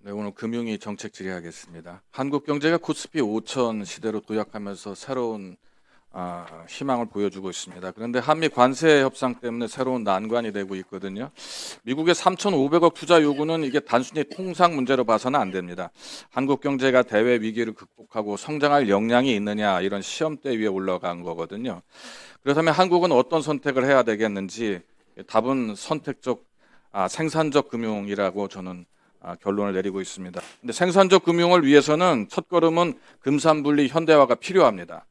네, 오늘 금융위 정책 질의하겠습니다. 한국 경제가 코스피 5천 시대로 도약하면서 새로운 희망을 보여주고 있습니다. 그런데 한미 관세 협상 때문에 새로운 난관이 되고 있거든요. 미국의 3,500억 투자 요구는 이게 단순히 통상 문제로 봐서는 안 됩니다. 한국 경제가 대외 위기를 극복하고 성장할 역량이 있느냐 이런 시험대 위에 올라간 거거든요. 그렇다면 한국은 어떤 선택을 해야 되겠는지 답은 선택적 생산적 금융이라고 저는 결론을 내리고 있습니다. 근데 생산적 금융을 위해서는 첫걸음은 금산분리 현대화가 필요합니다.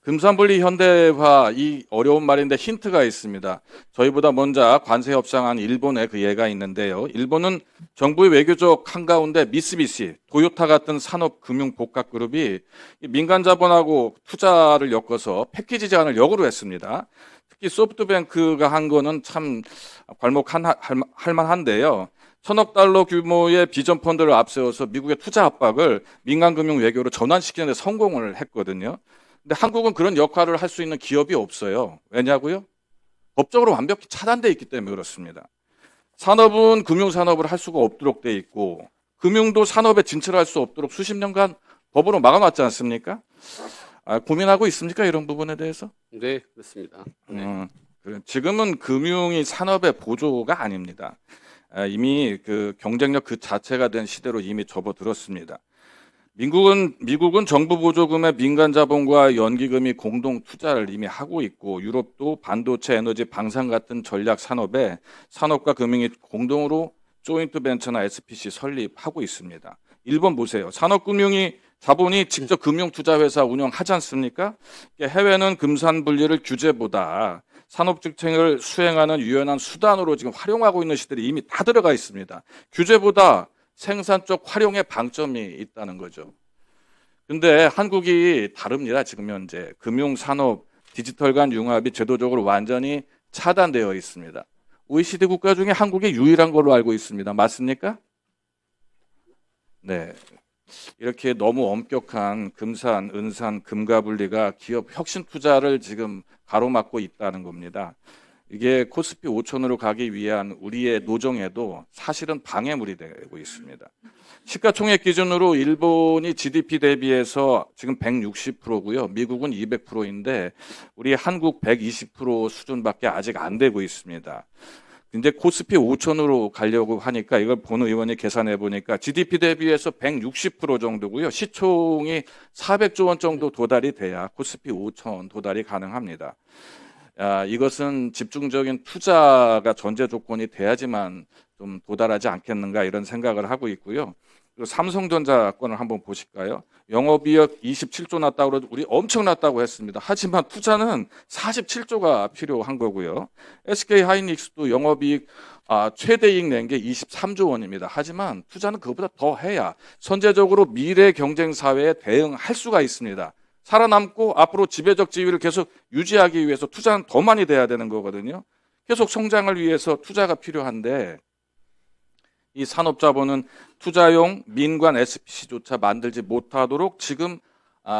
금산분리 현대화 이 어려운 말인데 힌트가 있습니다. 저희보다 먼저 관세 협상한 일본의 그 예가 있는데요. 일본은 정부의 외교적 한가운데 미쓰비시, 도요타 같은 산업 금융 복합 그룹이 민간 자본하고 투자를 엮어서 패키지 제안을 역으로 했습니다. 특히 소프트뱅크가 한 거는 참 할 만한데요. 1,000억 달러 규모의 비전 펀드를 앞세워서 미국의 투자 압박을 민간 금융 외교로 전환시키는 데 성공을 했거든요. 근데 한국은 그런 역할을 할 수 있는 기업이 없어요. 왜냐고요? 법적으로 완벽히 차단돼 있기 때문에 그렇습니다. 산업은 금융산업을 할 수가 없도록 돼 있고 금융도 산업에 진출할 수 없도록 수십 년간 법으로 막아놨지 않습니까? 고민하고 있습니까? 이런 부분에 대해서? 네, 그렇습니다. 네. 지금은 금융이 산업의 보조가 아닙니다. 이미 그 경쟁력 그 자체가 된 시대로 이미 접어들었습니다. 미국은 정부 보조금에 민간 자본과 연기금이 공동 투자를 이미 하고 있고 유럽도 반도체, 에너지, 방산 같은 전략 산업에 산업과 금융이 공동으로 조인트 벤처나 SPC 설립하고 있습니다. 일본 보세요. 산업금융이 자본이 직접 금융투자회사 운영하지 않습니까? 해외는 금산 분리를 규제보다 산업 직책을 수행하는 유연한 수단으로 지금 활용하고 있는 시들이 이미 다 들어가 있습니다. 규제보다 생산 쪽 활용에 방점이 있다는 거죠. 근데 한국이 다릅니다. 지금 현재 금융산업 디지털 간 융합이 제도적으로 완전히 차단되어 있습니다. OECD 국가 중에 한국이 유일한 걸로 알고 있습니다. 맞습니까? 네. 이렇게 너무 엄격한 금산, 은산, 금가 분리가 기업 혁신 투자를 지금 가로막고 있다는 겁니다. 이게 코스피 5천으로 가기 위한 우리의 노정에도 사실은 방해물이 되고 있습니다. 시가총액 기준으로 일본이 GDP 대비해서 지금 160%고요. 미국은 200%인데 우리 한국 120% 수준밖에 아직 안 되고 있습니다. 이제 코스피 5천으로 가려고 하니까 이걸 본 의원이 계산해 보니까 GDP 대비해서 160% 정도고요. 시총이 400조 원 정도 도달이 돼야 코스피 5천 도달이 가능합니다. 이것은 집중적인 투자가 전제 조건이 돼야지만 좀 도달하지 않겠는가 이런 생각을 하고 있고요. 그리고 삼성전자 건을 한번 보실까요? 영업이익 27조 났다고 그러도 우리 엄청났다고 했습니다. 하지만 투자는 47조가 필요한 거고요. SK하이닉스도 영업이익 최대이익 낸 게 23조 원입니다. 하지만 투자는 그것보다 더 해야 선제적으로 미래 경쟁 사회에 대응할 수가 있습니다. 살아남고 앞으로 지배적 지위를 계속 유지하기 위해서 투자는 더 많이 돼야 되는 거거든요. 계속 성장을 위해서 투자가 필요한데 이 산업자본은 투자용 민관 SPC조차 만들지 못하도록 지금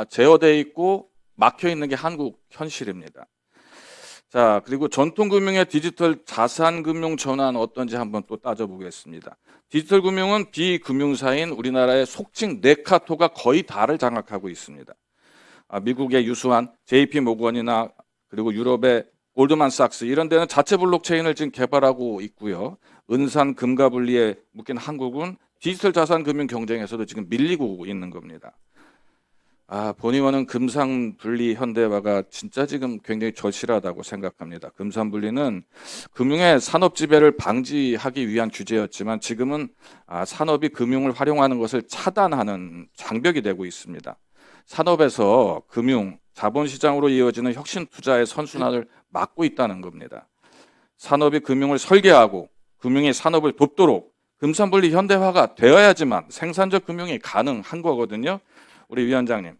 제어되어 있고 막혀 있는 게 한국 현실입니다. 자, 그리고 전통금융의 디지털 자산금융 전환 어떤지 한번 또 따져보겠습니다. 디지털 금융은 비금융사인 우리나라의 속칭 네카토가 거의 다를 장악하고 있습니다. 미국의 유수한 JP 모건이나 그리고 유럽의 골드만삭스 이런 데는 자체 블록체인을 지금 개발하고 있고요. 은산 금가 분리에 묶인 한국은 디지털 자산 금융 경쟁에서도 지금 밀리고 있는 겁니다. 본 의원은 금산 분리 현대화가 진짜 지금 굉장히 절실하다고 생각합니다. 금산 분리는 금융의 산업 지배를 방지하기 위한 규제였지만 지금은 산업이 금융을 활용하는 것을 차단하는 장벽이 되고 있습니다. 산업에서 금융, 자본시장으로 이어지는 혁신 투자의 선순환을 막고 있다는 겁니다. 산업이 금융을 설계하고 금융이 산업을 돕도록 금산분리 현대화가 되어야지만 생산적 금융이 가능한 거거든요. 우리 위원장님,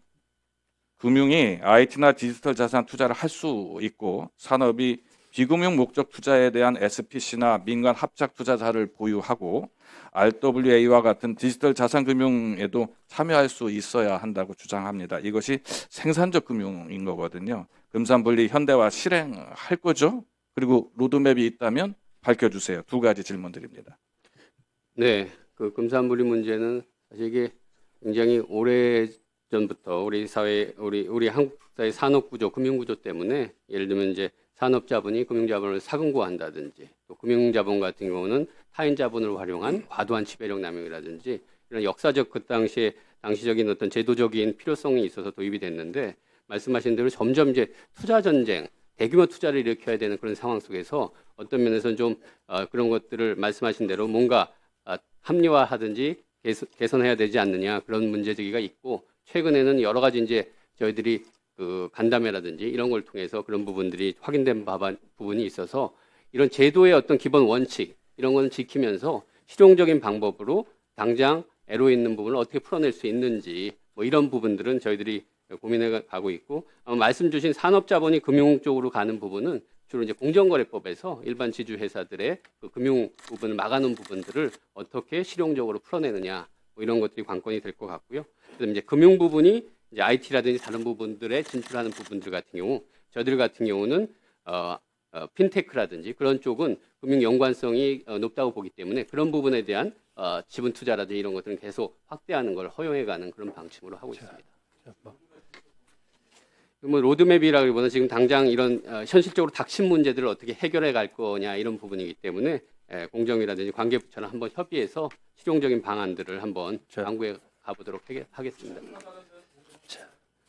금융이 IT나 디지털 자산 투자를 할 수 있고 산업이 비금융 목적 투자에 대한 SPC나 민간 합작 투자자를 보유하고 RWA와 같은 디지털 자산 금융에도 참여할 수 있어야 한다고 주장합니다. 이것이 생산적 금융인 거거든요. 금산분리 현대화 실행할 거죠? 그리고 로드맵이 있다면 밝혀주세요. 두 가지 질문 드립니다. 네, 그 금산분리 문제는 사실 이게 굉장히 오래 전부터 우리 한국 사회 산업 구조, 금융 구조 때문에 예를 들면 이제 산업자본이 금융자본을 사금고한다든지 또 금융자본 같은 경우는 타인 자본을 활용한 과도한 지배력 남용이라든지 이런 역사적 그 당시적인 어떤 제도적인 필요성이 있어서 도입이 됐는데 말씀하신 대로 점점 이제 투자 전쟁, 대규모 투자를 일으켜야 되는 그런 상황 속에서 어떤 면에서는 좀 그런 것들을 말씀하신 대로 뭔가 합리화하든지 개선해야 되지 않느냐 그런 문제 제기가 있고 최근에는 여러 가지 이제 저희들이 그 간담회라든지 이런 걸 통해서 그런 부분들이 확인된 부분이 있어서 이런 제도의 어떤 기본 원칙 이런 거는 지키면서 실용적인 방법으로 당장 애로 있는 부분을 어떻게 풀어낼 수 있는지 뭐 이런 부분들은 저희들이 고민해 가고 있고 아마 말씀 주신 산업자본이 금융 쪽으로 가는 부분은 주로 이제 공정거래법에서 일반 지주회사들의 그 금융 부분을 막아놓은 부분들을 어떻게 실용적으로 풀어내느냐 뭐 이런 것들이 관건이 될 것 같고요. 그다음에 이제 금융 부분이 이제 IT라든지 다른 부분들에 진출하는 부분들 같은 경우 저희들 같은 경우는 핀테크라든지 그런 쪽은 금융 연관성이 높다고 보기 때문에 그런 부분에 대한 지분 투자라든지 이런 것들은 계속 확대하는 걸 허용해가는 그런 방침으로 하고 있습니다. 뭐 로드맵이라기보다 지금 당장 이런 현실적으로 닥친 문제들을 어떻게 해결해 갈 거냐 이런 부분이기 때문에 공정위라든지 관계부처랑 한번 협의해서 실용적인 방안들을 한번 당구해 가보도록 하겠습니다.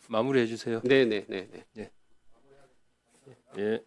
마무리해 주세요. 네. 예.